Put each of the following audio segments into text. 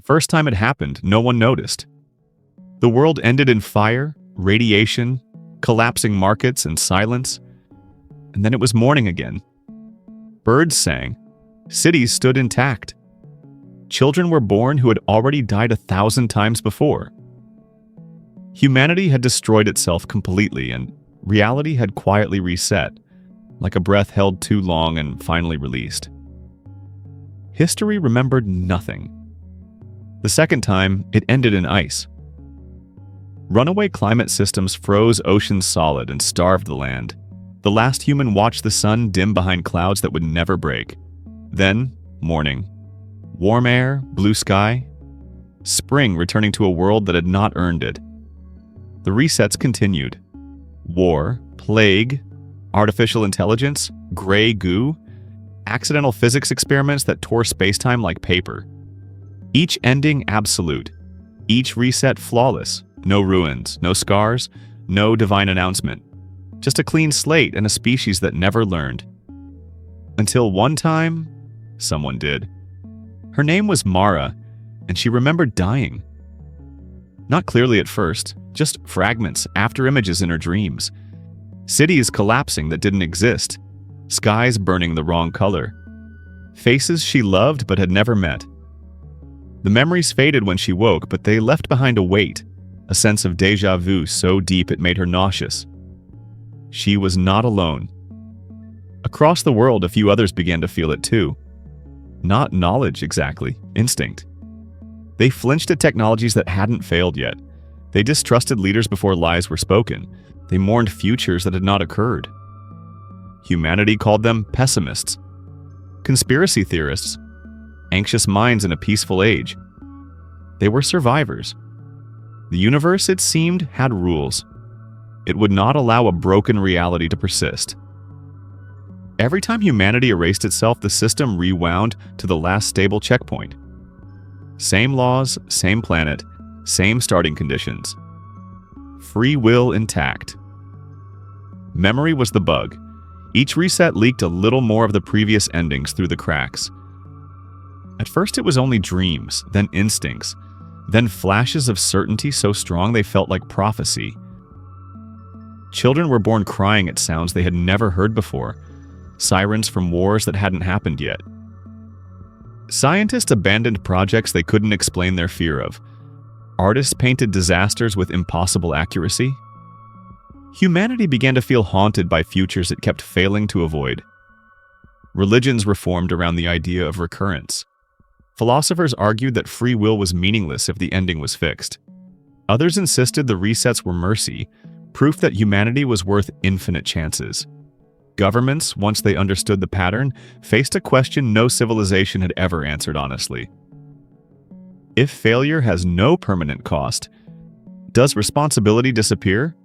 First time it happened, no one noticed. The world ended in fire, radiation, collapsing markets, and silence. And then it was morning again. Birds sang. Cities stood intact. Children were born who had already died 1,000 times before. Humanity had destroyed itself completely, and reality had quietly reset, like a breath held too long and finally released. History remembered nothing. The second time, it ended in ice. Runaway climate systems froze oceans solid and starved the land. The last human watched the sun dim behind clouds that would never break. Then, morning. Warm air, blue sky. Spring returning to a world that had not earned it. The resets continued. War, plague, artificial intelligence, gray goo, accidental physics experiments that tore spacetime like paper. Each ending absolute. Each reset flawless. No ruins, no scars, no divine announcement. Just a clean slate and a species that never learned. Until one time, someone did. Her name was Mara, and she remembered dying. Not clearly at first, just fragments, after images in her dreams. Cities collapsing that didn't exist. Skies burning the wrong color. Faces she loved but had never met. The memories faded when she woke, but they left behind a weight, a sense of déjà vu so deep it made her nauseous. She was not alone. Across the world, a few others began to feel it too. Not knowledge exactly, instinct. They flinched at technologies that hadn't failed yet. They distrusted leaders before lies were spoken. They mourned futures that had not occurred. Humanity called them pessimists, conspiracy theorists, anxious minds in a peaceful age. They were survivors. The universe, it seemed, had rules. It would not allow a broken reality to persist. Every time humanity erased itself, the system rewound to the last stable checkpoint. Same laws, same planet, same starting conditions. Free will intact. Memory was the bug. Each reset leaked a little more of the previous endings through the cracks. At first it was only dreams, then instincts, then flashes of certainty so strong they felt like prophecy. Children were born crying at sounds they had never heard before, sirens from wars that hadn't happened yet. Scientists abandoned projects they couldn't explain their fear of. Artists painted disasters with impossible accuracy. Humanity began to feel haunted by futures it kept failing to avoid. Religions reformed around the idea of recurrence. Philosophers argued that free will was meaningless if the ending was fixed. Others insisted the resets were mercy, proof that humanity was worth infinite chances. Governments, once they understood the pattern, faced a question no civilization had ever answered honestly. If failure has no permanent cost, does responsibility disappear?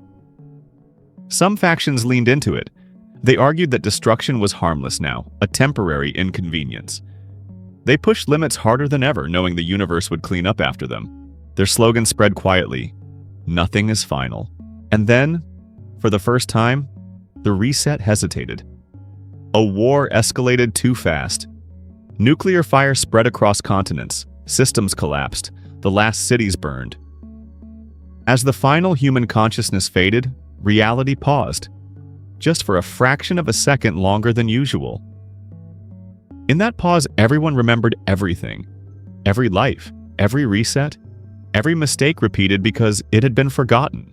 Some factions leaned into it. They argued that destruction was harmless now, a temporary inconvenience. They pushed limits harder than ever, knowing the universe would clean up after them. Their slogan spread quietly, "Nothing is final." And then, for the first time, the reset hesitated. A war escalated too fast. Nuclear fire spread across continents, systems collapsed, the last cities burned. As the final human consciousness faded, reality paused, just for a fraction of a second longer than usual. In that pause, everyone remembered everything. Every life, every reset, every mistake repeated because it had been forgotten.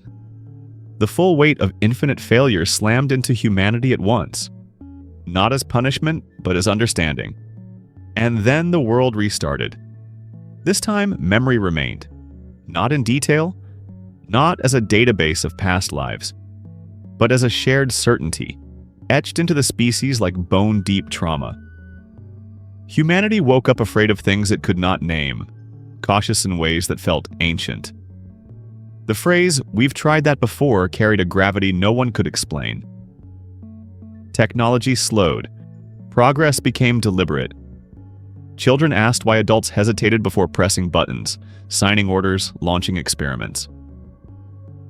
The full weight of infinite failure slammed into humanity at once. Not as punishment, but as understanding. And then the world restarted. This time, memory remained. Not in detail, not as a database of past lives, but as a shared certainty, etched into the species like bone-deep trauma. Humanity woke up afraid of things it could not name, cautious in ways that felt ancient. The phrase, "we've tried that before," carried a gravity no one could explain. Technology slowed. Progress became deliberate. Children asked why adults hesitated before pressing buttons, signing orders, launching experiments.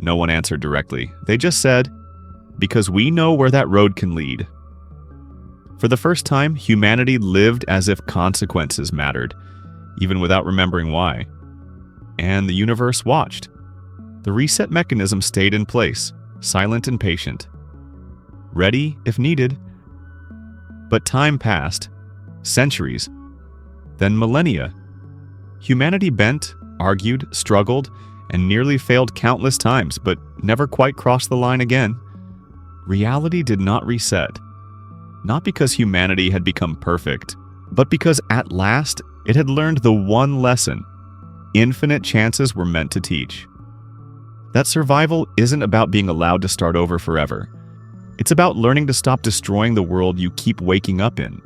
No one answered directly. They just said, "Because we know where that road can lead." For the first time, humanity lived as if consequences mattered, even without remembering why. And the universe watched. The reset mechanism stayed in place, silent and patient. Ready if needed. But time passed. Centuries. Then millennia. Humanity bent, argued, struggled, and nearly failed countless times, but never quite crossed the line again. Reality did not reset. Not because humanity had become perfect, but because at last it had learned the one lesson infinite chances were meant to teach. That survival isn't about being allowed to start over forever. It's about learning to stop destroying the world you keep waking up in.